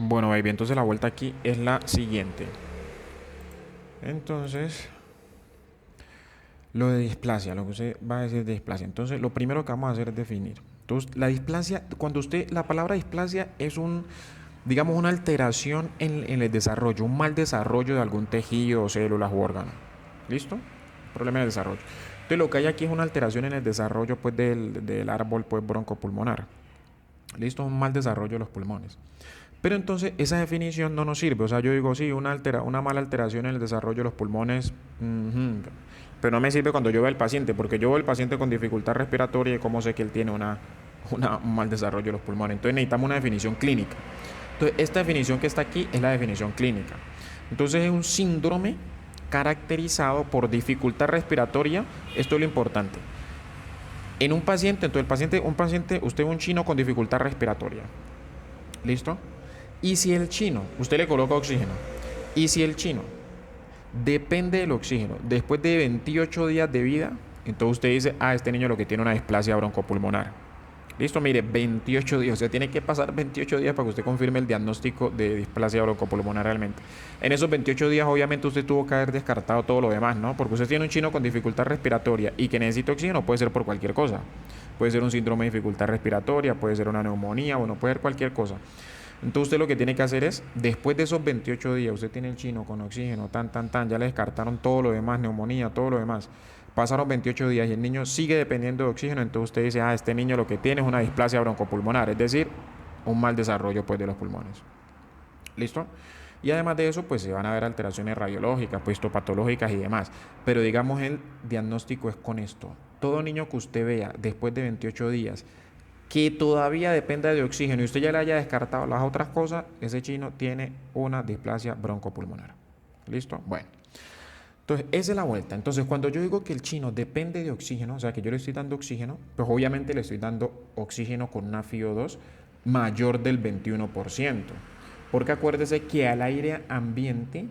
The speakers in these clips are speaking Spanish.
Bueno, baby, entonces la vuelta aquí es la siguiente. Entonces, lo de displasia, lo que usted va a decir de displasia. Entonces, lo primero que vamos a hacer es definir. Entonces, la displasia, la palabra displasia es digamos, una alteración en el desarrollo, un mal desarrollo de algún tejido, células u órgano. ¿Listo? Problema de desarrollo. Entonces, lo que hay aquí es una alteración en el desarrollo pues, del árbol pues, broncopulmonar. ¿Listo? Un mal desarrollo de los pulmones. Pero entonces esa definición no nos sirve. O sea, yo digo, sí, una mala alteración en el desarrollo de los pulmones, pero no me sirve cuando yo veo al paciente, porque yo veo al paciente con dificultad respiratoria y cómo sé que él tiene un mal desarrollo de los pulmones. Entonces necesitamos una definición clínica. Entonces esta definición que está aquí es la definición clínica. Entonces es un síndrome caracterizado por dificultad respiratoria. Esto es lo importante. En un paciente, entonces usted es un chino con dificultad respiratoria. ¿Listo? Y si el chino, usted le coloca oxígeno, y si el chino depende del oxígeno después de 28 días de vida, entonces usted dice, este niño lo que tiene una displasia broncopulmonar. Listo, mire, 28 días, o sea, tiene que pasar 28 días para que usted confirme el diagnóstico de displasia broncopulmonar realmente. En esos 28 días, obviamente, usted tuvo que haber descartado todo lo demás, ¿no? Porque usted tiene un chino con dificultad respiratoria y que necesita oxígeno, puede ser por cualquier cosa. Puede ser un síndrome de dificultad respiratoria, puede ser una neumonía, bueno, puede ser cualquier cosa. Entonces usted lo que tiene que hacer es, después de esos 28 días, usted tiene el chino con oxígeno, ya le descartaron todo lo demás, neumonía, todo lo demás. Pasaron 28 días y el niño sigue dependiendo de oxígeno, entonces usted dice, este niño lo que tiene es una displasia broncopulmonar, es decir, un mal desarrollo pues, de los pulmones. ¿Listo? Y además de eso, pues se van a ver alteraciones radiológicas, pues histopatológicas y demás. Pero digamos, el diagnóstico es con esto. Todo niño que usted vea después de 28 días que todavía dependa de oxígeno y usted ya le haya descartado las otras cosas, ese chino tiene una displasia broncopulmonar. ¿Listo? Bueno. Entonces, esa es la vuelta. Entonces, cuando yo digo que el chino depende de oxígeno, o sea, que yo le estoy dando oxígeno, pues obviamente le estoy dando oxígeno con una FiO2 mayor del 21%. Porque acuérdese que al aire ambiente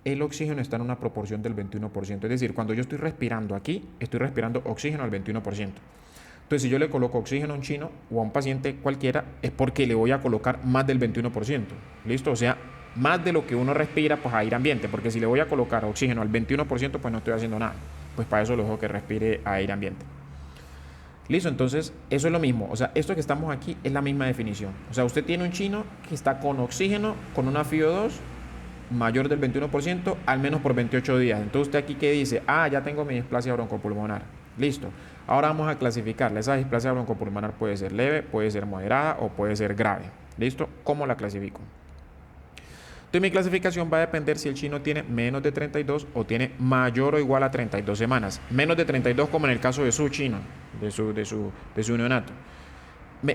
el oxígeno está en una proporción del 21%. Es decir, cuando yo estoy respirando aquí, estoy respirando oxígeno al 21%. Entonces, si yo le coloco oxígeno a un chino o a un paciente cualquiera, es porque le voy a colocar más del 21%. ¿Listo? O sea, más de lo que uno respira pues a aire ambiente, porque si le voy a colocar oxígeno al 21%, pues no estoy haciendo nada. Pues para eso lo dejo que respire a aire ambiente. Listo, entonces eso es lo mismo. O sea, esto que estamos aquí es la misma definición. O sea, usted tiene un chino que está con oxígeno, con una FiO2 mayor del 21%, al menos por 28 días. Entonces usted aquí que dice, ya tengo mi displasia broncopulmonar. Listo. Ahora vamos a clasificarla. Esa displasia broncopulmonar puede ser leve, puede ser moderada o puede ser grave. ¿Listo? ¿Cómo la clasifico? Entonces mi clasificación va a depender si el chino tiene menos de 32 o tiene mayor o igual a 32 semanas. Menos de 32 como en el caso de su chino, de su neonato.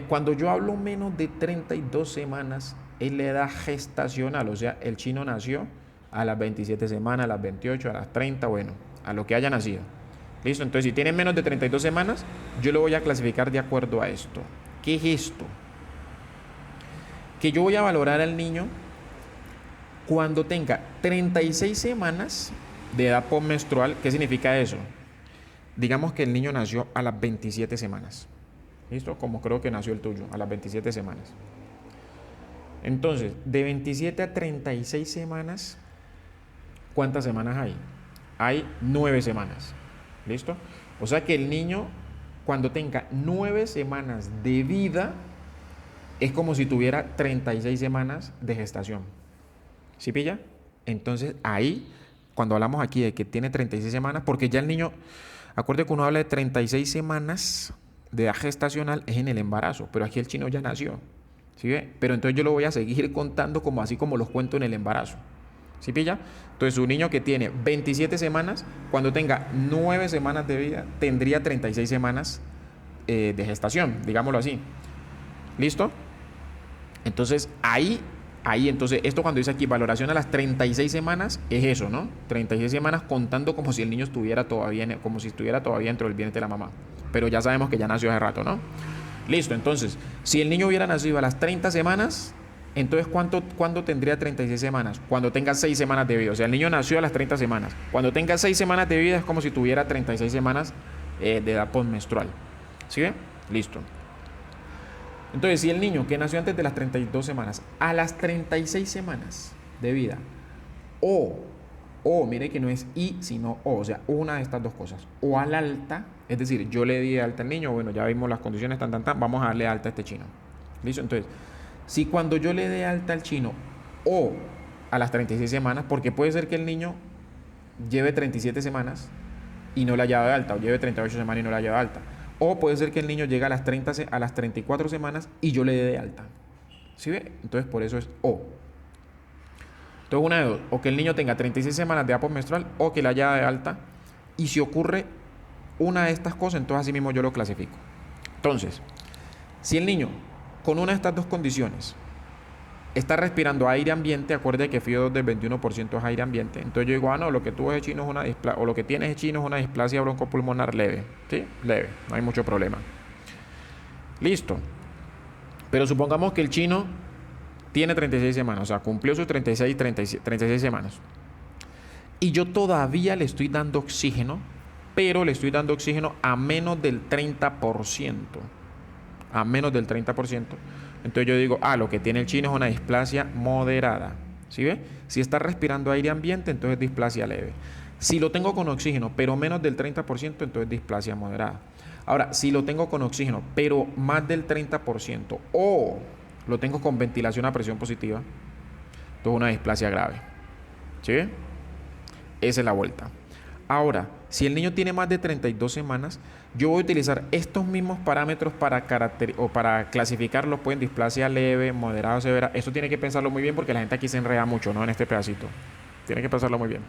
Cuando yo hablo menos de 32 semanas, es la edad gestacional. O sea, el chino nació a las 27 semanas, a las 28, a las 30, bueno, a lo que haya nacido. ¿Listo? Entonces, si tiene menos de 32 semanas, yo lo voy a clasificar de acuerdo a esto. ¿Qué es esto? Que yo voy a valorar al niño cuando tenga 36 semanas de edad postmenstrual. ¿Qué significa eso? Digamos que el niño nació a las 27 semanas. ¿Listo? Como creo que nació el tuyo, a las 27 semanas. Entonces, de 27 a 36 semanas, ¿cuántas semanas hay? Hay 9 semanas. ¿Listo? O sea que el niño, cuando tenga 9 semanas de vida, es como si tuviera 36 semanas de gestación. ¿Sí pilla? Entonces ahí, cuando hablamos aquí de que tiene 36 semanas, porque ya el niño, acuérdate que uno habla de 36 semanas de edad gestacional, es en el embarazo, pero aquí el chino ya nació. ¿Sí ve? Pero entonces yo lo voy a seguir contando como así como los cuento en el embarazo. ¿Sí pilla? Entonces un niño que tiene 27 semanas, cuando tenga 9 semanas de vida, tendría 36 semanas de gestación, digámoslo así. ¿Listo? Entonces entonces esto cuando dice aquí valoración a las 36 semanas, es eso, ¿no? 36 semanas contando como si el niño estuviera todavía, como si estuviera todavía dentro del vientre de la mamá. Pero ya sabemos que ya nació hace rato, ¿no? Listo, entonces, si el niño hubiera nacido a las 30 semanas, entonces ¿cuándo tendría 36 semanas? Cuando tenga 6 semanas de vida. O sea, el niño nació a las 30 semanas. Cuando tenga 6 semanas de vida es como si tuviera 36 semanas de edad postmenstrual. ¿Sí ve? Listo. Entonces, si el niño que nació antes de las 32 semanas, a las 36 semanas de vida, o, mire que no es y, sino o sea, una de estas dos cosas, o al alta, es decir, yo le di alta al niño, bueno, ya vimos las condiciones, vamos a darle alta a este chino. ¿Listo? Entonces, si cuando yo le dé alta al chino, o a las 36 semanas, porque puede ser que el niño lleve 37 semanas y no la haya dado alta, o lleve 38 semanas y no la haya dado alta. O puede ser que el niño llegue a las 34 semanas y yo le dé de alta. ¿Sí ve? Entonces por eso es o. Entonces una de dos, o que el niño tenga 36 semanas de menstrual o que la haya dado de alta. Y si ocurre una de estas cosas, entonces así mismo yo lo clasifico. Entonces, si el niño con una de estas dos condiciones está respirando aire ambiente, acuerde que FIO2 del 21% es aire ambiente. Entonces yo digo, no, lo que tuvo ese chino es una displasia, o lo que tiene ese chino es una displasia broncopulmonar leve. ¿Sí? Leve, no hay mucho problema. Listo. Pero supongamos que el chino tiene 36 semanas, o sea, cumplió sus 36 semanas. Y yo todavía le estoy dando oxígeno, pero le estoy dando oxígeno a menos del 30%. A menos del 30%. Entonces yo digo, lo que tiene el chino es una displasia moderada. ¿Sí ve? Si está respirando aire ambiente, entonces displasia leve. Si lo tengo con oxígeno, pero menos del 30%, entonces displasia moderada. Ahora, si lo tengo con oxígeno, pero más del 30%, o lo tengo con ventilación a presión positiva, entonces una displasia grave. ¿Sí ve? Esa es la vuelta. Ahora, si el niño tiene más de 32 semanas, yo voy a utilizar estos mismos parámetros para clasificarlos, pues en displasia leve, moderada o severa. Eso tiene que pensarlo muy bien porque la gente aquí se enreda mucho, ¿no? En este pedacito. Tiene que pensarlo muy bien.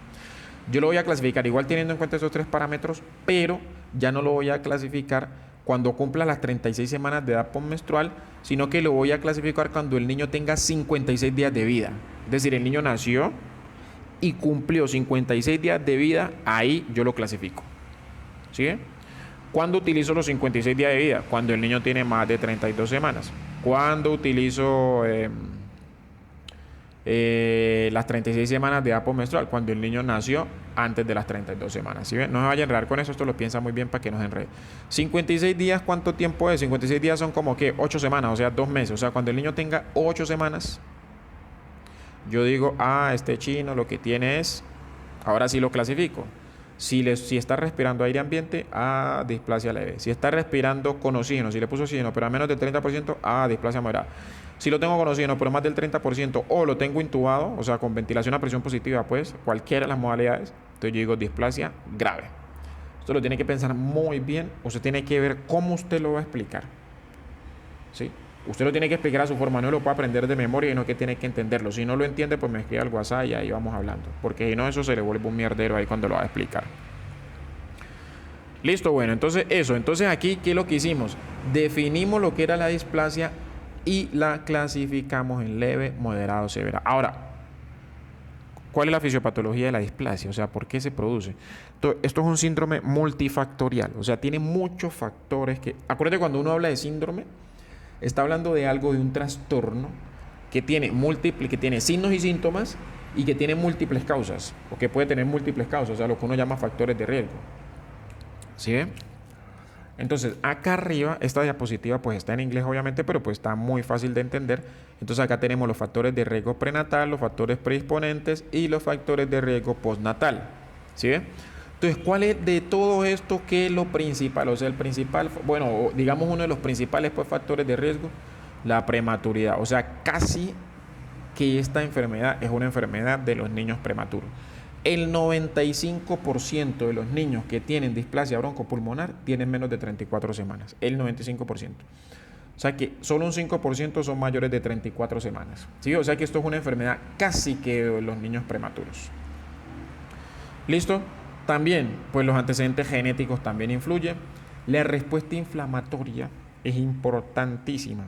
Yo lo voy a clasificar igual teniendo en cuenta esos tres parámetros, pero ya no lo voy a clasificar cuando cumpla las 36 semanas de edad postmenstrual, sino que lo voy a clasificar cuando el niño tenga 56 días de vida. Es decir, el niño nació y cumplió 56 días de vida, ahí yo lo clasifico. ¿Sí? ¿Cuándo utilizo los 56 días de vida? Cuando el niño tiene más de 32 semanas. ¿Cuándo utilizo las 36 semanas de edad postmenstrual? Cuando el niño nació antes de las 32 semanas. ¿Sí ven? No se vaya a enredar con eso, esto lo piensa muy bien para que no se enrede. 56 días, ¿cuánto tiempo es? 56 días son como que 8 semanas, o sea, 2 meses. O sea, cuando el niño tenga 8 semanas, yo digo, este chino lo que tiene es, ahora sí lo clasifico. Si está respirando aire ambiente, displasia leve. Si está respirando con oxígeno, si le puso oxígeno, pero a menos del 30%, displasia moderada. Si lo tengo con oxígeno, pero más del 30%, o lo tengo intubado, o sea, con ventilación a presión positiva, pues, cualquiera de las modalidades, entonces yo digo displasia grave. Esto lo tiene que pensar muy bien, usted tiene que ver cómo usted lo va a explicar. ¿Sí? Usted lo tiene que explicar a su forma, no lo puede aprender de memoria y no que tiene que entenderlo. Si no lo entiende, pues me escribe al WhatsApp y ahí vamos hablando. Porque si no, eso se le vuelve un mierdero ahí cuando lo va a explicar. Listo, bueno, entonces eso. Entonces aquí, ¿qué es lo que hicimos? Definimos lo que era la displasia y la clasificamos en leve, moderado, severa. Ahora, ¿cuál es la fisiopatología de la displasia? O sea, ¿por qué se produce? Esto es un síndrome multifactorial. O sea, tiene muchos factores que... Acuérdate, cuando uno habla de síndrome, está hablando de algo, de un trastorno que tiene signos y síntomas y que tiene múltiples causas, o que puede tener múltiples causas, o sea, lo que uno llama factores de riesgo. ¿Sí ve? Entonces, acá arriba, esta diapositiva pues está en inglés obviamente, pero pues está muy fácil de entender. Entonces acá tenemos los factores de riesgo prenatal, los factores predisponentes y los factores de riesgo postnatal. ¿Sí ve? Entonces, ¿cuál es de todo esto qué es lo principal? O sea, el principal, bueno, digamos uno de los principales pues, factores de riesgo, la prematuridad. O sea, casi que esta enfermedad es una enfermedad de los niños prematuros. El 95% de los niños que tienen displasia broncopulmonar tienen menos de 34 semanas. El 95%. O sea que solo un 5% son mayores de 34 semanas. ¿Sí? O sea que esto es una enfermedad casi que de los niños prematuros. ¿Listo? También, pues los antecedentes genéticos también influyen. La respuesta inflamatoria es importantísima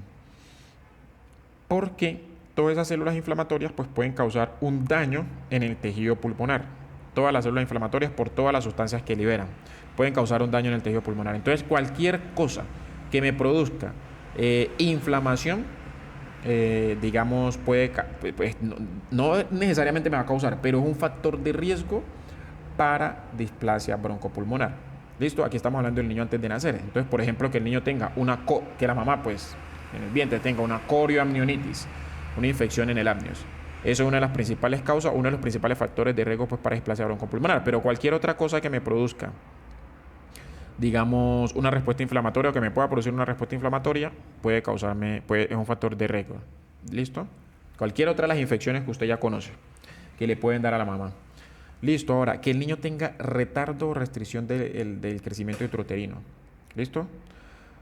porque todas esas células inflamatorias pues pueden causar un daño en el tejido pulmonar. Todas las células inflamatorias, por todas las sustancias que liberan, pueden causar un daño en el tejido pulmonar. Entonces, cualquier cosa que me produzca inflamación, digamos, pues, no necesariamente me va a causar, pero es un factor de riesgo para displasia broncopulmonar. ¿Listo? Aquí estamos hablando del niño antes de nacer. Entonces, por ejemplo, que el niño tenga que la mamá, pues, en el vientre, tenga una corioamnionitis, una infección en el amnios. Eso es una de las principales causas, uno de los principales factores de riesgo pues, para displasia broncopulmonar. Pero cualquier otra cosa que me produzca, digamos, una respuesta inflamatoria o que me pueda producir una respuesta inflamatoria, puede causarme, es un factor de riesgo. ¿Listo? Cualquier otra de las infecciones que usted ya conoce, que le pueden dar a la mamá. Listo, ahora, que el niño tenga retardo o restricción del crecimiento intrauterino. ¿Listo?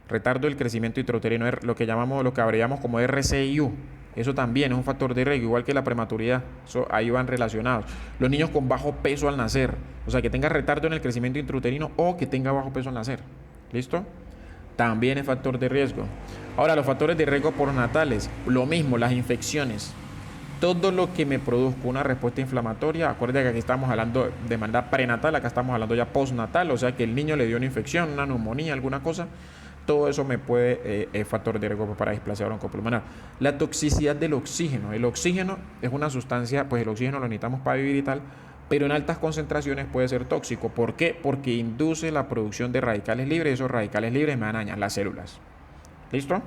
Retardo del crecimiento intrauterino es lo que llamamos, lo que abreviamos como RCIU. Eso también es un factor de riesgo, igual que la prematuridad. Eso, ahí van relacionados. Los niños con bajo peso al nacer, o sea, que tenga retardo en el crecimiento intrauterino o que tenga bajo peso al nacer. ¿Listo? También es factor de riesgo. Ahora, los factores de riesgo postnatales, lo mismo, las infecciones. Todo lo que me produzca una respuesta inflamatoria, acuérdense que aquí estamos hablando de manera prenatal, acá estamos hablando ya postnatal, o sea que el niño le dio una infección, una neumonía, alguna cosa, todo eso me puede factor de riesgo para displasia broncopulmonar. La toxicidad del oxígeno. El oxígeno es una sustancia, pues el oxígeno lo necesitamos para vivir y tal, pero en altas concentraciones puede ser tóxico. ¿Por qué? Porque induce la producción de radicales libres y esos radicales libres me van a dañar las células. ¿Listo?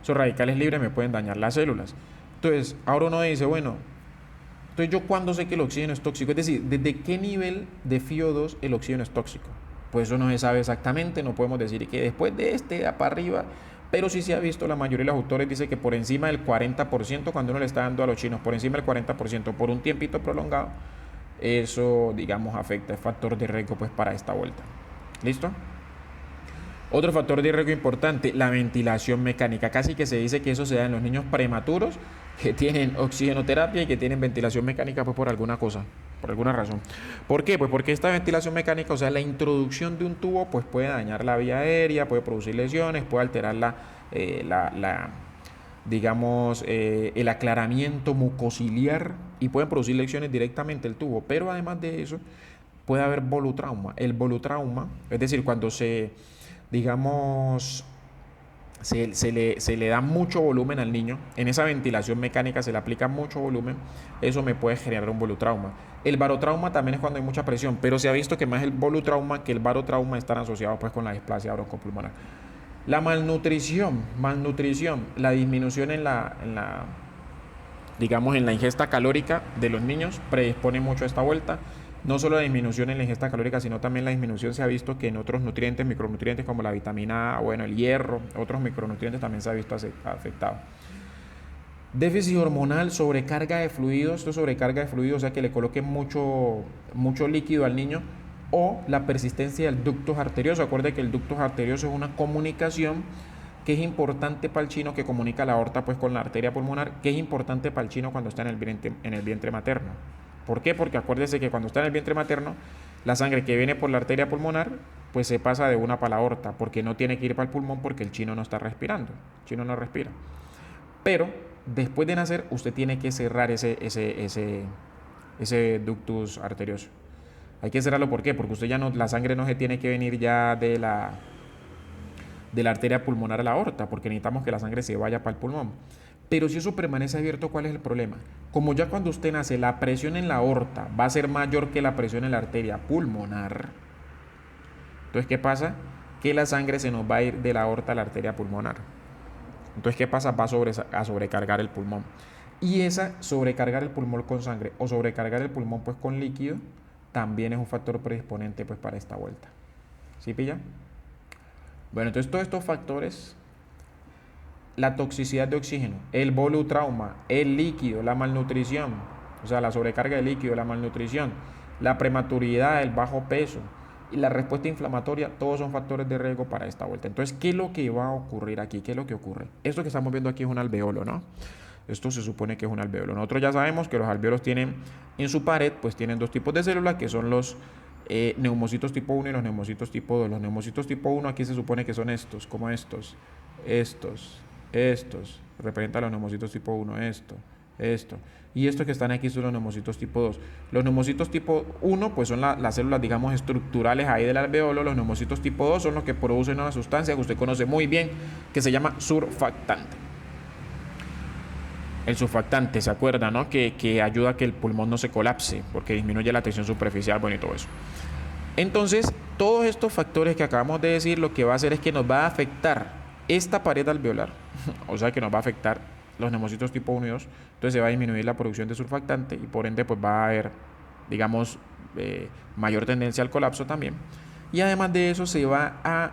Esos radicales libres me pueden dañar las células. Entonces, ahora uno dice, bueno, entonces yo cuándo sé que el oxígeno es tóxico, es decir, ¿desde qué nivel de FiO2 el oxígeno es tóxico? Pues eso no se sabe exactamente, no podemos decir que después de para arriba, pero sí se ha visto, la mayoría de los autores dice que por encima del 40%, cuando uno le está dando a los chinos, por encima del 40% por un tiempito prolongado, eso, digamos, afecta, es factor de riesgo pues para esta vuelta. ¿Listo? Otro factor de riesgo importante, la ventilación mecánica. Casi que se dice que eso se da en los niños prematuros que tienen oxigenoterapia y que tienen ventilación mecánica pues por alguna cosa, por alguna razón. ¿Por qué? Pues porque esta ventilación mecánica, o sea, la introducción de un tubo pues puede dañar la vía aérea, puede producir lesiones, puede alterar digamos, el aclaramiento mucociliar y pueden producir lesiones directamente el tubo. Pero además de eso puede haber volutrauma. El volutrauma, es decir, cuando digamos, se le da mucho volumen al niño, en esa ventilación mecánica se le aplica mucho volumen, eso me puede generar un volutrauma. El barotrauma también es cuando hay mucha presión, pero se ha visto que más el volutrauma que el barotrauma están asociados pues con la displasia broncopulmonar. La malnutrición, la disminución digamos, en la ingesta calórica de los niños predispone mucho a esta vuelta. No solo la disminución en la ingesta calórica, sino también la disminución se ha visto que en otros nutrientes, micronutrientes como la vitamina A, bueno, el hierro, otros micronutrientes también se ha visto afectado. Déficit hormonal, sobrecarga de fluidos, esto es sobrecarga de fluidos, o sea que le coloquen mucho líquido al niño, o la persistencia del ductus arterioso. Acuerde que el ductus arterioso es una comunicación que es importante para el chino, que comunica la aorta pues con la arteria pulmonar, que es importante para el chino cuando está en el vientre materno. ¿Por qué? Porque acuérdese que cuando está en el vientre materno, la sangre que viene por la arteria pulmonar, pues se pasa de una para la aorta, porque no tiene que ir para el pulmón porque el chino no está respirando. El chino no respira. Pero después de nacer, usted tiene que cerrar ese ductus arterioso. Hay que cerrarlo, ¿por qué? Porque usted ya no, la sangre no se tiene que venir ya de la arteria pulmonar a la aorta, porque necesitamos que la sangre se vaya para el pulmón. Pero si eso permanece abierto, ¿cuál es el problema? Como ya cuando usted nace, la presión en la aorta va a ser mayor que la presión en la arteria pulmonar. Entonces, ¿qué pasa? Que la sangre se nos va a ir de la aorta a la arteria pulmonar. Entonces, ¿qué pasa? Va a sobrecargar el pulmón. Y esa sobrecargar el pulmón con sangre o sobrecargar el pulmón pues con líquido también es un factor predisponente pues para esta vuelta. ¿Sí pilla? Bueno, entonces todos estos factores, la toxicidad de oxígeno, el volutrauma, el líquido, la malnutrición, o sea, la sobrecarga de líquido, la malnutrición, la prematuridad, el bajo peso y la respuesta inflamatoria, todos son factores de riesgo para esta vuelta. Entonces, ¿qué es lo que va a ocurrir aquí? ¿Qué es lo que ocurre? Esto que estamos viendo aquí es un alveolo, ¿no? Esto se supone que es un alveolo. Nosotros ya sabemos que los alveolos tienen en su pared, pues tienen dos tipos de células, que son los neumocitos tipo 1 y los neumocitos tipo 2. Los neumocitos tipo 1 aquí se supone que son estos, como estos, representan los neumocitos tipo 1, esto. Y estos que están aquí son los neumocitos tipo 2. Los neumocitos tipo 1 pues son las células, digamos, estructurales ahí del alveolo. Los neumocitos tipo 2 son los que producen una sustancia que usted conoce muy bien, que se llama surfactante. El surfactante, ¿se acuerda, no? Que ayuda a que el pulmón no se colapse, porque disminuye la tensión superficial, bueno, y todo eso. Entonces, todos estos factores que acabamos de decir, lo que va a hacer es que nos va a afectar esta pared alveolar, o sea que nos va a afectar los neumocitos tipo 1 y 2, entonces se va a disminuir la producción de surfactante y por ende pues va a haber, digamos, mayor tendencia al colapso también. Y además de eso se va a,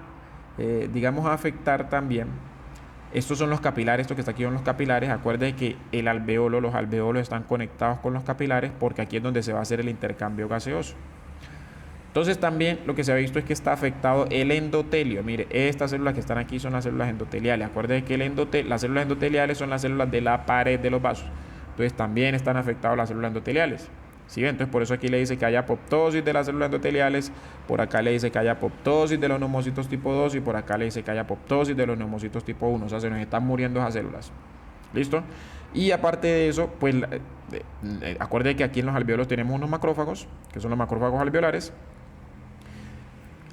digamos, a afectar también. Estos son los capilares, esto que está aquí son los capilares. Acuérdense que el alveolo, los alveolos están conectados con los capilares porque aquí es donde se va a hacer el intercambio gaseoso. Entonces también lo que se ha visto es que está afectado el endotelio. Mire, estas células que están aquí son las células endoteliales. Acuérdense que las células endoteliales son las células de la pared de los vasos. Entonces también están afectadas las células endoteliales. ¿Sí? Entonces por eso aquí le dice que hay apoptosis de las células endoteliales, por acá le dice que hay apoptosis de los neumocitos tipo 2 y por acá le dice que hay apoptosis de los neumocitos tipo 1, o sea, se nos están muriendo esas células. ¿Listo? Y aparte de eso, pues acuérdense que aquí en los alveolos tenemos unos macrófagos, que son los macrófagos alveolares.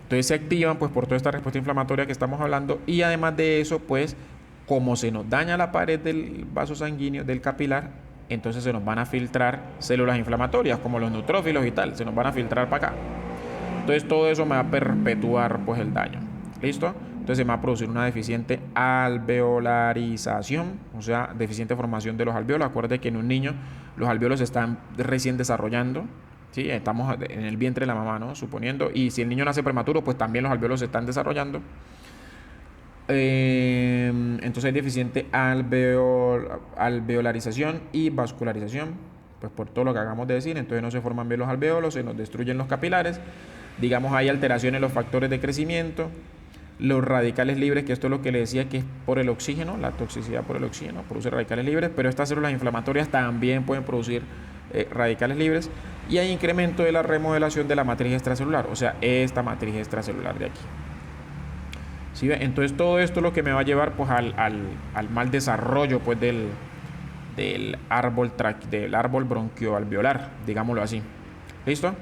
Entonces se activan pues por toda esta respuesta inflamatoria que estamos hablando y además de eso, pues como se nos daña la pared del vaso sanguíneo, del capilar, entonces se nos van a filtrar células inflamatorias como los neutrófilos y tal, se nos van a filtrar para acá. Entonces todo eso me va a perpetuar pues el daño. ¿Listo? Entonces se me va a producir una deficiente alveolarización, o sea, deficiente formación de los alveolos. Acuérdate que en un niño los alveolos están recién desarrollando. Sí, estamos en el vientre de la mamá, ¿no? Suponiendo, y si el niño nace prematuro, pues también los alveolos se están desarrollando. Entonces hay deficiente alveolarización y vascularización, pues por todo lo que acabamos de decir. Entonces no se forman bien los alveolos, se nos destruyen los capilares, digamos hay alteraciones en los factores de crecimiento, los radicales libres, que esto es lo que le decía que es por el oxígeno, la toxicidad por el oxígeno produce radicales libres, pero estas células inflamatorias también pueden producir radicales libres, y hay incremento de la remodelación de la matriz extracelular, o sea, esta matriz extracelular de aquí. ¿Sí? Entonces todo esto es lo que me va a llevar pues al mal desarrollo pues del árbol bronquioalveolar, digámoslo así. ¿Listo?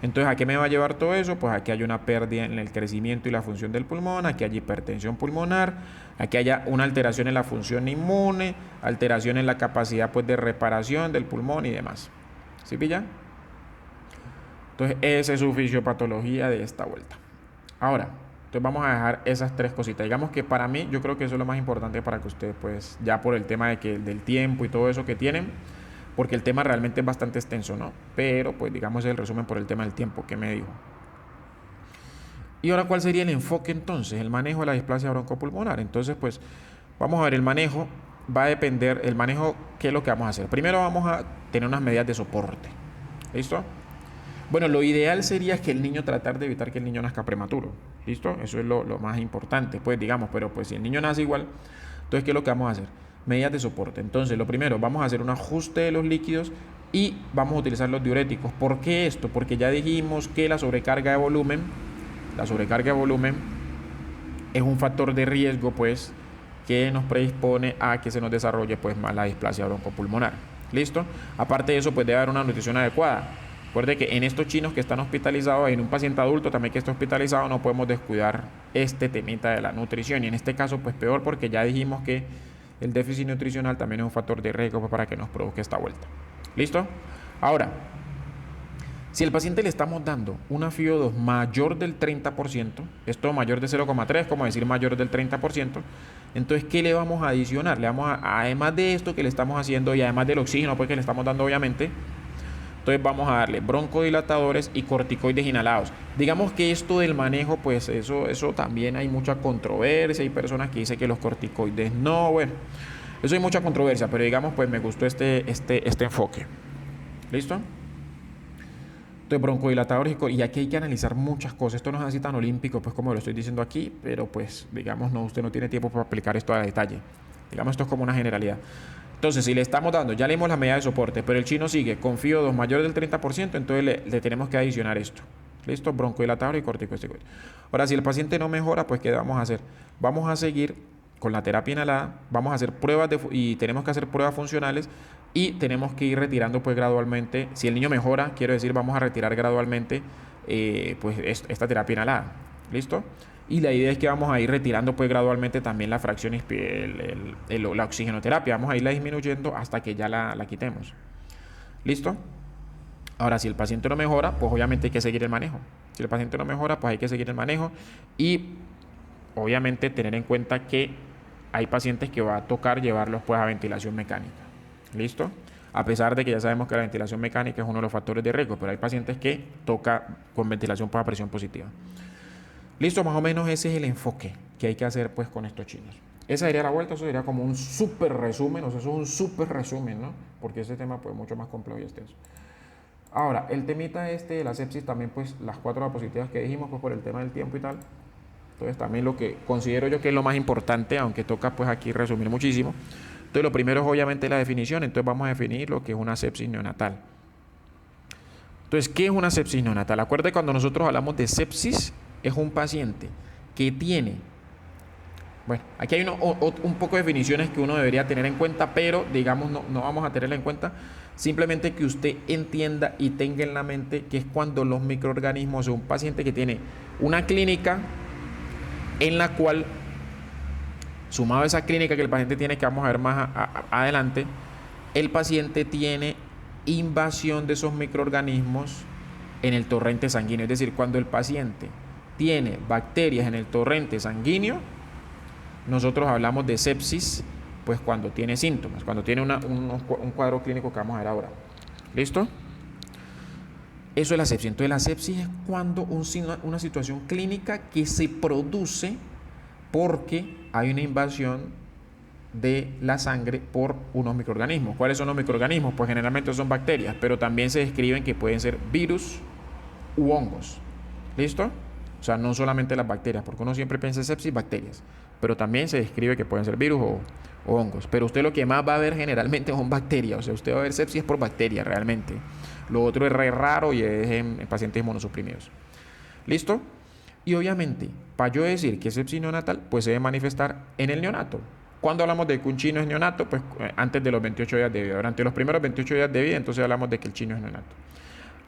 Entonces, ¿a qué me va a llevar todo eso? Pues aquí hay una pérdida en el crecimiento y la función del pulmón, aquí hay hipertensión pulmonar, aquí haya una alteración en la función inmune, alteración en la capacidad pues de reparación del pulmón y demás. ¿Sí pilla? Entonces, esa es su fisiopatología de esta vuelta. Ahora, entonces vamos a dejar esas tres cositas. Digamos que para mí, yo creo que eso es lo más importante para que ustedes, pues, ya por el tema del tiempo y todo eso que tienen, porque el tema realmente es bastante extenso, ¿no? Pero, pues, digamos, es el resumen por el tema del tiempo que me dijo. Y ahora, ¿cuál sería el enfoque entonces? El manejo de la displasia broncopulmonar. Entonces, pues, vamos a ver, el manejo va a depender, el manejo, ¿qué es lo que vamos a hacer? Primero vamos a tener unas medidas de soporte. ¿Listo? Bueno, lo ideal sería que el niño tratar de evitar que el niño nazca prematuro. ¿Listo? Eso es lo más importante, pues, digamos, pero pues si el niño nace igual, entonces, ¿qué es lo que vamos a hacer? Medidas de soporte. Entonces, lo primero, vamos a hacer un ajuste de los líquidos y vamos a utilizar los diuréticos. ¿Por qué esto? Porque ya dijimos que la sobrecarga de volumen es un factor de riesgo, pues, que nos predispone a que se nos desarrolle, pues, más la displasia broncopulmonar. ¿Listo? Aparte de eso, pues, debe haber una nutrición adecuada. Recuerde que en estos chinos que están hospitalizados, en un paciente adulto también que está hospitalizado, no podemos descuidar este temita de la nutrición. Y en este caso, pues peor, porque ya dijimos que el déficit nutricional también es un factor de riesgo para que nos produzca esta vuelta. ¿Listo? Ahora, si al paciente le estamos dando una FiO2 mayor del 30%, esto mayor de 0,3, como decir mayor del 30%, entonces, ¿qué le vamos a adicionar? Le vamos además de esto que le estamos haciendo y además del oxígeno pues, que le estamos dando obviamente, entonces vamos a darle broncodilatadores y corticoides inhalados. Digamos que esto del manejo, pues eso también hay mucha controversia. Hay personas que dicen que los corticoides no, bueno, eso hay mucha controversia, pero digamos, pues me gustó este enfoque. ¿Listo? Entonces broncodilatadores y aquí hay que analizar muchas cosas. Esto no es así tan olímpico, pues como lo estoy diciendo aquí, pero pues digamos, no, usted no tiene tiempo para aplicar esto a detalle. Digamos, esto es como una generalidad. Entonces, si le estamos dando, ya leímos la medida de soporte, pero el chino sigue con FiO2 mayor del 30%, entonces le tenemos que adicionar esto. ¿Listo? Broncodilatador y corticosteroide. Ahora, si el paciente no mejora, pues ¿qué vamos a hacer? Vamos a seguir con la terapia inhalada, vamos a hacer pruebas y tenemos que hacer pruebas funcionales y tenemos que ir retirando pues gradualmente. Si el niño mejora, quiero decir, vamos a retirar gradualmente pues esta terapia inhalada. ¿Listo? Y la idea es que vamos a ir retirando pues gradualmente también la fracción, la oxigenoterapia. Vamos a irla disminuyendo hasta que ya la quitemos. ¿Listo? Ahora, si el paciente no mejora, pues obviamente hay que seguir el manejo. Si el paciente no mejora, pues hay que seguir el manejo. Y obviamente tener en cuenta que hay pacientes que va a tocar llevarlos pues a ventilación mecánica. ¿Listo? A pesar de que ya sabemos que la ventilación mecánica es uno de los factores de riesgo, pero hay pacientes que toca con ventilación pues a presión positiva. Listo, más o menos ese es el enfoque que hay que hacer pues con estos chinos. Esa sería la vuelta, eso sería como un súper resumen, o sea, eso es un súper resumen, ¿no? Porque ese tema pues mucho más complejo y extenso. Ahora, el temita de la sepsis también, pues las 4 diapositivas que dijimos, pues por el tema del tiempo y tal. Entonces también lo que considero yo que es lo más importante, aunque toca pues aquí resumir muchísimo. Entonces lo primero es obviamente la definición, entonces vamos a definir lo que es una sepsis neonatal. Entonces, ¿qué es una sepsis neonatal? Acuérdate, cuando nosotros hablamos de sepsis, es un paciente que tiene... Bueno, aquí hay un poco de definiciones que uno debería tener en cuenta, pero digamos no vamos a tenerla en cuenta. Simplemente que usted entienda y tenga en la mente que es cuando los microorganismos, o un paciente que tiene una clínica en la cual, sumado a esa clínica que el paciente tiene, que vamos a ver más adelante, el paciente tiene invasión de esos microorganismos en el torrente sanguíneo. Es decir, cuando el paciente tiene bacterias en el torrente sanguíneo, nosotros hablamos de sepsis, pues cuando tiene síntomas, cuando tiene un cuadro clínico que vamos a ver ahora. ¿Listo? Eso es la sepsis. Entonces la sepsis es cuando una situación clínica que se produce porque hay una invasión de la sangre por unos microorganismos. ¿Cuáles son los microorganismos? Pues generalmente son bacterias, pero también se describen que pueden ser virus u hongos. ¿Listo? O sea, no solamente las bacterias, porque uno siempre piensa en sepsis, bacterias, pero también se describe que pueden ser virus o hongos. Pero usted lo que más va a ver generalmente son bacterias, o sea, usted va a ver sepsis por bacterias realmente. Lo otro es re raro y es en pacientes inmunosuprimidos. ¿Listo? Y obviamente, para yo decir que es sepsis neonatal, pues se debe manifestar en el neonato. Cuando hablamos de que un chino es neonato, pues antes de los 28 días de vida. Durante los primeros 28 días de vida, entonces hablamos de que el chino es neonato.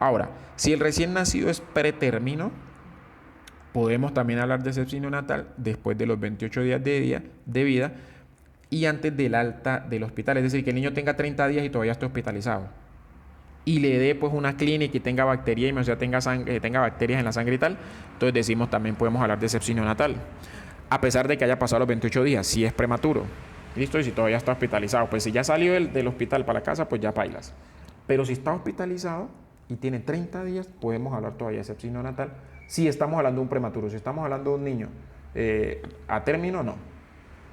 Ahora, si el recién nacido es pretérmino, podemos también hablar de sepsis neonatal después de los 28 días de vida y antes del alta del hospital. Es decir, que el niño tenga 30 días y todavía esté hospitalizado. Y le dé pues una clínica y tenga bacteriemia, o sea, tenga bacterias en la sangre y tal. Entonces decimos, también podemos hablar de sepsis neonatal. A pesar de que haya pasado los 28 días, si es prematuro. ¿Listo? Y si todavía está hospitalizado. Pues si ya salió del hospital para la casa, pues ya bailas. Pero si está hospitalizado y tiene 30 días, podemos hablar todavía de sepsis neonatal. Si estamos hablando de un prematuro, si estamos hablando de un niño a término, no.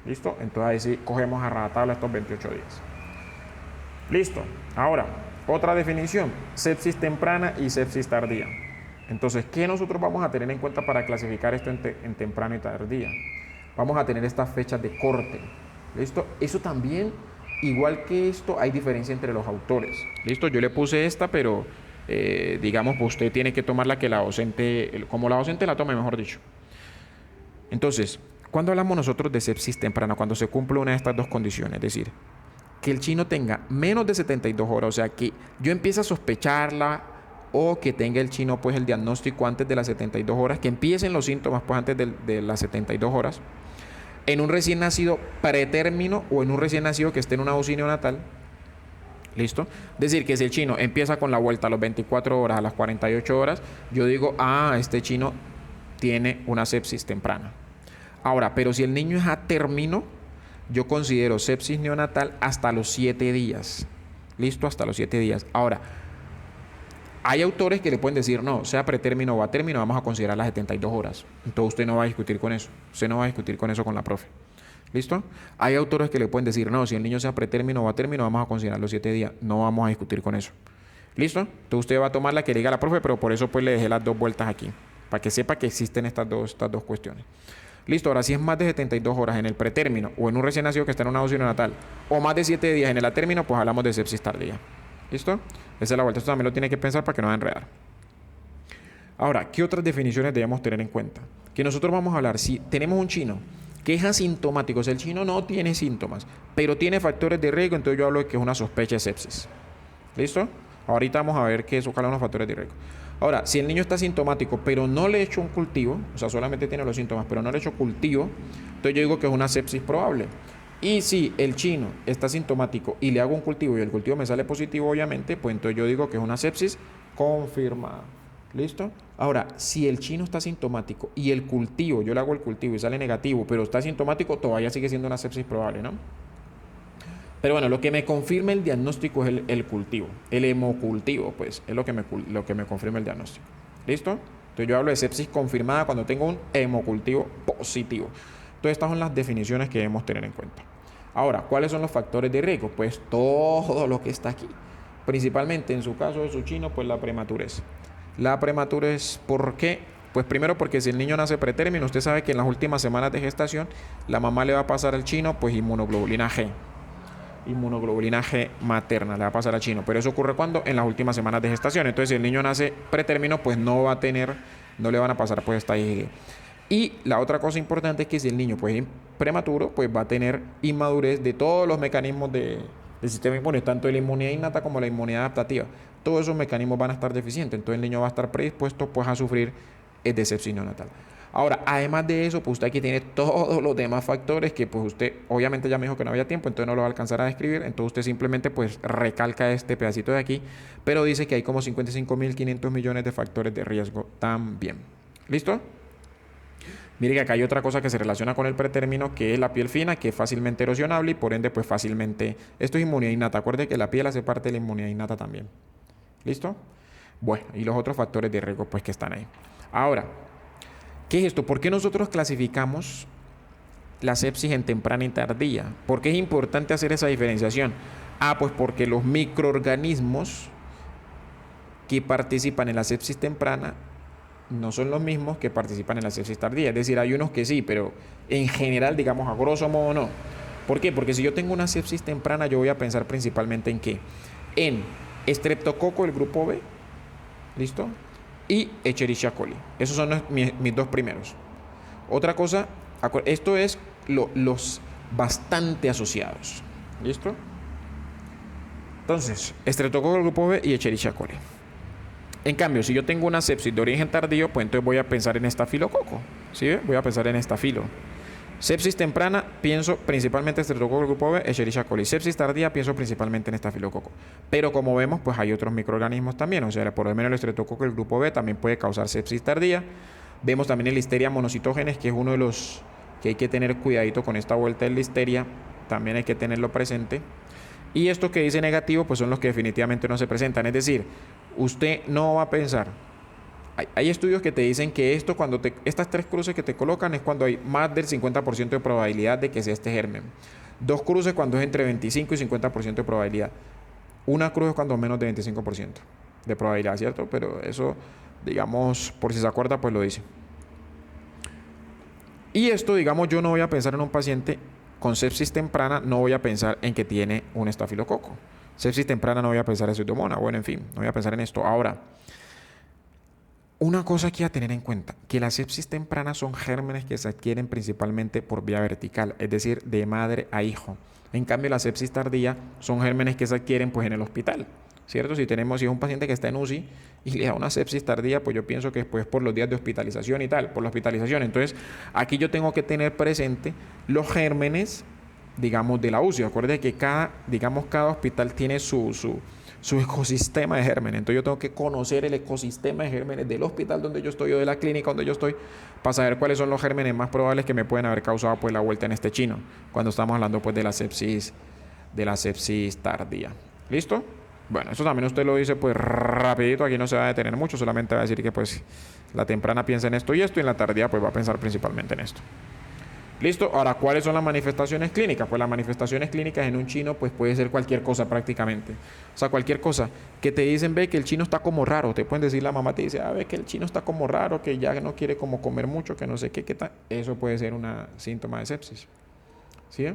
¿Listo? Entonces ahí sí cogemos a rajatabla estos 28 días. Listo. Ahora, otra definición: sepsis temprana y sepsis tardía. Entonces, ¿qué nosotros vamos a tener en cuenta para clasificar esto en temprano y tardía? Vamos a tener estas fechas de corte. ¿Listo? Eso también, igual que esto, hay diferencia entre los autores. ¿Listo? Yo le puse esta, pero digamos, pues usted tiene que tomar la que la docente, como la docente la tome, mejor dicho. Entonces, cuando hablamos nosotros de sepsis temprana, cuando se cumple una de estas dos condiciones, es decir, que el chino tenga menos de 72 horas, o sea, que yo empiece a sospecharla, o que tenga el chino pues el diagnóstico antes de las 72 horas, que empiecen los síntomas pues antes de las 72 horas, en un recién nacido pretérmino o en un recién nacido que esté en una UCI neonatal. ¿Listo? Es decir, que si el chino empieza con la vuelta a las 24 horas, a las 48 horas, yo digo, este chino tiene una sepsis temprana. Ahora, pero si el niño es a término, yo considero sepsis neonatal hasta los 7 días. ¿Listo? Hasta los 7 días. Ahora, hay autores que le pueden decir, no, sea pretérmino o a término, vamos a considerar las 72 horas. Entonces usted no va a discutir con eso. Usted no va a discutir con eso con la profe. ¿Listo? Hay autores que le pueden decir, no, si el niño sea pretérmino o a término, vamos a considerar los 7 días. No vamos a discutir con eso. ¿Listo? Entonces usted va a tomar la que diga la profe, pero por eso pues le dejé las dos vueltas aquí, para que sepa que existen estas dos cuestiones. Listo, ahora si es más de 72 horas en el pretérmino o en un recién nacido que está en una UCI neonatal, o más de 7 días en el atérmino, pues hablamos de sepsis tardía. ¿Listo? Esa es la vuelta. Esto también lo tiene que pensar para que no va a enredar. Ahora, ¿qué otras definiciones debemos tener en cuenta? Que nosotros vamos a hablar, si tenemos un chino que es asintomático, o sea, el chino no tiene síntomas, pero tiene factores de riesgo, entonces yo hablo de que es una sospecha de sepsis. ¿Listo? Ahorita vamos a ver qué es ojalá unos factores de riesgo. Ahora, si el niño está asintomático, pero no le he hecho un cultivo, o sea, solamente tiene los síntomas, pero no le he hecho cultivo, entonces yo digo que es una sepsis probable. Y si el chino está asintomático y le hago un cultivo y el cultivo me sale positivo, obviamente, pues entonces yo digo que es una sepsis confirmada. ¿Listo? Ahora, si el chino está sintomático y el cultivo, yo le hago el cultivo y sale negativo, pero está sintomático, todavía sigue siendo una sepsis probable, ¿no? Pero bueno, lo que me confirma el diagnóstico es el cultivo, el hemocultivo, pues, es lo que me confirma el diagnóstico. ¿Listo? Entonces yo hablo de sepsis confirmada cuando tengo un hemocultivo positivo. Entonces estas son las definiciones que debemos tener en cuenta. Ahora, ¿cuáles son los factores de riesgo? Pues todo lo que está aquí. Principalmente en su caso de su chino, pues la prematurez. La prematurez, ¿por qué? Pues primero porque si el niño nace pretérmino, usted sabe que en las últimas semanas de gestación la mamá le va a pasar al chino pues inmunoglobulina G. Inmunoglobulina G materna le va a pasar al chino. Pero eso ocurre cuando en las últimas semanas de gestación. Entonces si el niño nace pretérmino, pues no va a tener, no le van a pasar pues esta IgG. Y la otra cosa importante es que si el niño pues es prematuro, pues va a tener inmadurez de todos los mecanismos del sistema inmune, tanto de la inmunidad innata como la inmunidad adaptativa. Todos esos mecanismos van a estar deficientes, entonces el niño va a estar predispuesto pues a sufrir de sepsis neonatal. Ahora, además de eso, pues usted aquí tiene todos los demás factores que pues usted obviamente ya me dijo que no había tiempo, entonces no lo va a alcanzar a describir, entonces usted simplemente pues recalca este pedacito de aquí, pero dice que hay como 55.500 millones de factores de riesgo también. ¿Listo? Mire que acá hay otra cosa que se relaciona con el pretérmino, que es la piel fina, que es fácilmente erosionable y por ende pues fácilmente, esto es inmunidad innata, acuerde que la piel hace parte de la inmunidad innata también. ¿Listo? Bueno, y los otros factores de riesgo pues que están ahí. Ahora, ¿qué es esto? ¿Por qué nosotros clasificamos la sepsis en temprana y tardía? ¿Por qué es importante hacer esa diferenciación? Pues porque los microorganismos que participan en la sepsis temprana no son los mismos que participan en la sepsis tardía. Es decir, hay unos que sí, pero en general, digamos, a grosso modo no. ¿Por qué? Porque si yo tengo una sepsis temprana, yo voy a pensar principalmente en ¿qué? En estreptococo del grupo B, ¿listo? Y Escherichia coli. Esos son mis dos primeros. Otra cosa, esto es los bastante asociados, ¿listo? Entonces, estreptococo del grupo B y Escherichia coli. En cambio, si yo tengo una sepsis de origen tardío, pues entonces voy a pensar en estafilococo, ¿sí? Voy a pensar en estafilo. Sepsis temprana, pienso principalmente en estreptococo del grupo B, Escherichia coli. Sepsis tardía, pienso principalmente en estafilococo. Pero como vemos, pues hay otros microorganismos también. O sea, por lo menos el estreptococo del grupo B también puede causar sepsis tardía. Vemos también el Listeria monocitógenes, que es uno de los que hay que tener cuidadito con esta vuelta del Listeria. También hay que tenerlo presente. Y estos que dice negativo, pues son los que definitivamente no se presentan. Es decir, usted no va a pensar. Hay estudios que te dicen que esto, estas tres cruces que te colocan es cuando hay más del 50% de probabilidad de que sea este germen. Dos cruces cuando es entre 25 y 50% de probabilidad. Una cruz es cuando menos de 25% de probabilidad, ¿cierto? Pero eso, digamos, por si se acuerda, pues lo dice. Y esto, digamos, yo no voy a pensar en un paciente con sepsis temprana, no voy a pensar en que tiene un estafilococo. Sepsis temprana no voy a pensar en pseudomonas. Bueno, en fin, no voy a pensar en esto. Ahora, una cosa que hay a tener en cuenta, que las sepsis tempranas son gérmenes que se adquieren principalmente por vía vertical, es decir, de madre a hijo. En cambio, la sepsis tardía son gérmenes que se adquieren pues en el hospital, ¿cierto? Si es un paciente que está en UCI y le da una sepsis tardía, pues yo pienso que después por los días de hospitalización y tal, por la hospitalización. Entonces, aquí yo tengo que tener presente los gérmenes, digamos, de la UCI. Acuérdense que cada hospital tiene su ecosistema de gérmenes. Entonces yo tengo que conocer el ecosistema de gérmenes del hospital donde yo estoy o de la clínica donde yo estoy para saber cuáles son los gérmenes más probables que me pueden haber causado pues la vuelta en este chino cuando estamos hablando pues de la sepsis tardía. ¿Listo? Bueno, eso también usted lo dice pues rapidito, aquí no se va a detener mucho, solamente va a decir que pues la temprana piensa en esto y en la tardía pues va a pensar principalmente en esto. ¿Listo? Ahora, ¿cuáles son las manifestaciones clínicas? Pues las manifestaciones clínicas en un chino pues puede ser cualquier cosa prácticamente. O sea, cualquier cosa que te dicen, ve que el chino está como raro. Te pueden decir, la mamá te dice, ve que el chino está como raro, que ya no quiere como comer mucho, que no sé qué tal. Eso puede ser un síntoma de sepsis. ¿Sí?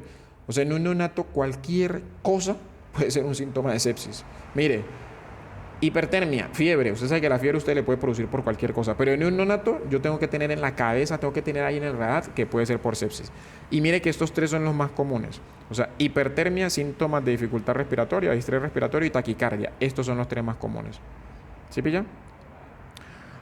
O sea, en un neonato cualquier cosa puede ser un síntoma de sepsis. Mire, hipertermia, fiebre. Usted sabe que la fiebre usted le puede producir por cualquier cosa, pero en un neonato yo tengo que tener en la cabeza, tengo que tener ahí en el radar que puede ser por sepsis. Y mire que estos tres son los más comunes. O sea, hipertermia, síntomas de dificultad respiratoria, distrés respiratorio y taquicardia. Estos son los tres más comunes. ¿Sí pilla?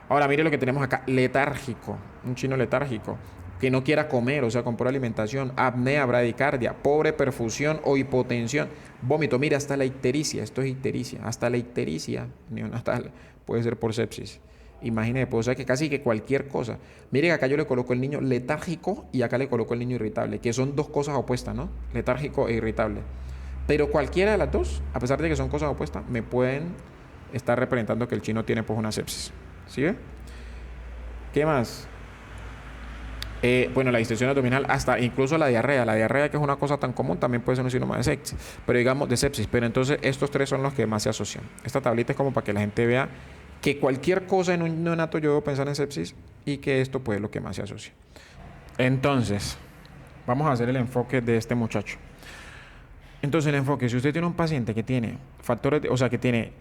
Ahora mire lo que tenemos acá, letárgico, un chino letárgico, que no quiera comer, o sea, con pura alimentación, apnea, bradicardia, pobre perfusión o hipotensión, vómito. Mira, hasta la ictericia, esto es ictericia, hasta la ictericia neonatal puede ser por sepsis. Imagínese, pues, o sea que casi que cualquier cosa. Mire que acá yo le coloco el niño letárgico y acá le coloco el niño irritable, que son dos cosas opuestas, ¿no? Letárgico e irritable. Pero cualquiera de las dos, a pesar de que son cosas opuestas, me pueden estar representando que el chino tiene pues una sepsis. ¿Sí ve? ¿Qué más? Bueno, la distensión abdominal, hasta incluso la diarrea. La diarrea, que es una cosa tan común, también puede ser un síntoma de sepsis. Pero digamos, de sepsis. Pero entonces estos tres son los que más se asocian. Esta tablita es como para que la gente vea que cualquier cosa en un neonato yo debo pensar en sepsis y que esto pues es lo que más se asocia. Entonces, vamos a hacer el enfoque de este muchacho. Entonces el enfoque, si usted tiene un paciente que tiene factores, o sea, que tiene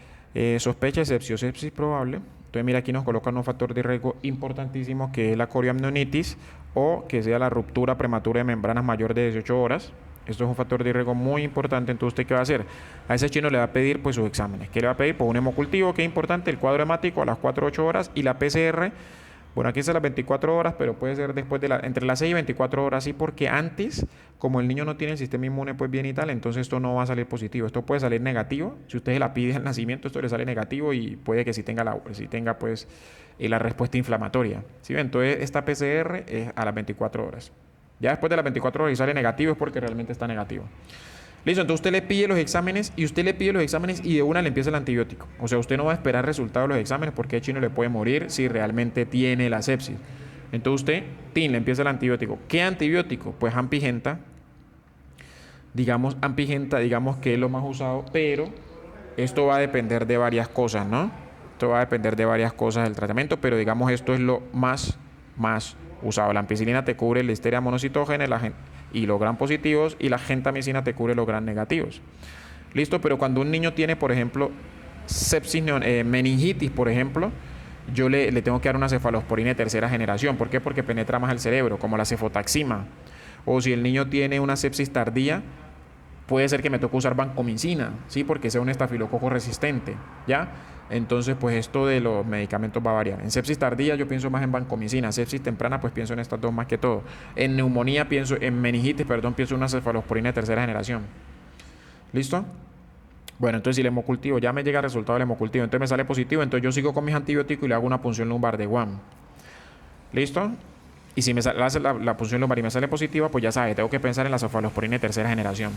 sospecha de sepsis o sepsis probable, entonces mira, aquí nos colocan un factor de riesgo importantísimo que es la corioamnionitis o que sea la ruptura prematura de membranas mayor de 18 horas. Esto es un factor de riesgo muy importante. Entonces, ¿usted qué va a hacer? A ese chino le va a pedir pues sus exámenes. ¿Qué le va a pedir? Pues un hemocultivo, que es importante, el cuadro hemático a las 4 a 8 horas y la PCR. Bueno, aquí es a las 24 horas, pero puede ser después de entre las 6 y 24 horas, sí, porque antes, como el niño no tiene el sistema inmune pues bien y tal, entonces esto no va a salir positivo. Esto puede salir negativo. Si usted se la pide al nacimiento, esto le sale negativo y puede que sí tenga pues la respuesta inflamatoria. ¿Sí? Entonces, esta PCR es a las 24 horas. Ya después de las 24 horas y sale negativo es porque realmente está negativo. Listo, entonces usted le pide los exámenes y de una le empieza el antibiótico. O sea, usted no va a esperar resultados de los exámenes porque el chino le puede morir si realmente tiene la sepsis. Entonces usted, le empieza el antibiótico. ¿Qué antibiótico? Pues ampigenta. Digamos que es lo más usado, pero esto va a depender de varias cosas, ¿no? Esto va a depender de varias cosas del tratamiento, pero digamos esto es lo más usado. La ampicilina te cubre la listeria monocitógena y los gram positivos, y la gentamicina te cubre los gram negativos. Listo, pero cuando un niño tiene, por ejemplo, sepsis, meningitis, por ejemplo, yo le tengo que dar una cefalosporina de tercera generación. ¿Por qué? Porque penetra más el cerebro, como la cefotaxima. O si el niño tiene una sepsis tardía, puede ser que me toque usar vancomicina, ¿sí? Porque sea un estafilococo resistente, ¿ya? Entonces, pues esto de los medicamentos va a variar. En sepsis tardía yo pienso más en vancomicina. Sepsis temprana, pues pienso en estas dos más que todo. En neumonía en meningitis, pienso en una cefalosporina de tercera generación. ¿Listo? Bueno, entonces si el hemocultivo, ya me llega el resultado del hemocultivo, entonces me sale positivo, entonces yo sigo con mis antibióticos y le hago una punción lumbar de Guam. ¿Listo? Y si me hace la punción lumbar y me sale positiva, pues ya sabes, tengo que pensar en la cefalosporina de tercera generación.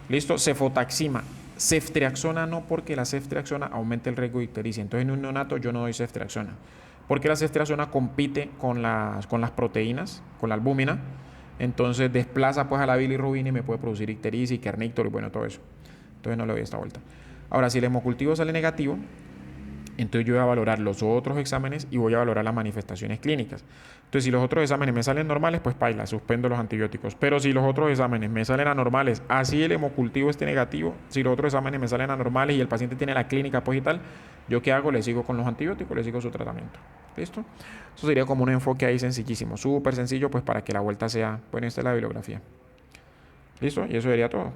¿Listo? Cefotaxima. Ceftriaxona no, porque la ceftriaxona aumenta el riesgo de ictericia. Entonces en un neonato yo no doy ceftriaxona. Porque la ceftriaxona compite con las proteínas, con la albúmina. Entonces desplaza pues a la bilirrubina y me puede producir ictericia y kernicterus y bueno, todo eso. Entonces no le doy esta vuelta. Ahora, si el hemocultivo sale negativo, entonces yo voy a valorar los otros exámenes y voy a valorar las manifestaciones clínicas. Entonces, si los otros exámenes me salen normales, pues paila, suspendo los antibióticos. Pero si los otros exámenes me salen anormales, así el hemocultivo esté negativo, si los otros exámenes me salen anormales y el paciente tiene la clínica pues y tal, ¿yo qué hago? Le sigo con los antibióticos, le sigo su tratamiento. ¿Listo? Eso sería como un enfoque ahí sencillísimo, súper sencillo, pues para que la vuelta sea, bueno, esta es la bibliografía. ¿Listo? Y eso sería todo.